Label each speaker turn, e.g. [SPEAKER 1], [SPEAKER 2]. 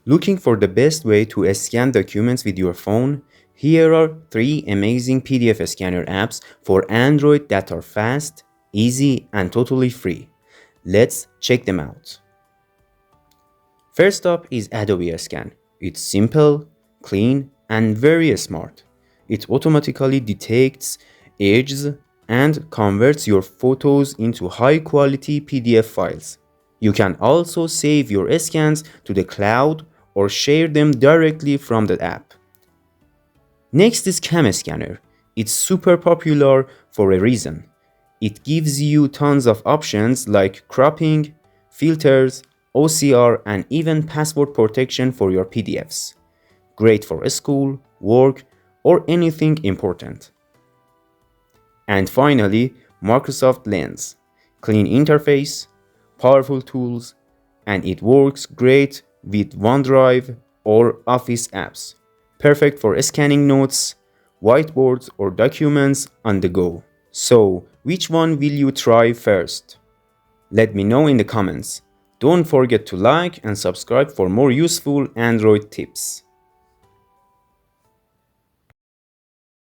[SPEAKER 1] Looking for the best way to scan documents with your phone? Here are 3 amazing PDF scanner apps for Android that are fast, easy, and totally free. Let's check them out. First up is Adobe Scan. It's simple, clean, and very smart. It automatically detects edges and converts your photos into high-quality PDF files. You can also save your scans to the cloud or share them directly from the app. Next is CamScanner. It's super popular for a reason. It gives you tons of options like cropping, filters, OCR, and even password protection for your PDFs. Great for school, work, or anything important. And finally, Microsoft Lens. Clean interface, powerful tools, and it works great with OneDrive or Office apps. Perfect for scanning notes, whiteboards, or documents on the go. So, which one will you try first? Let me know in the comments. Don't forget to like and subscribe for more useful Android tips.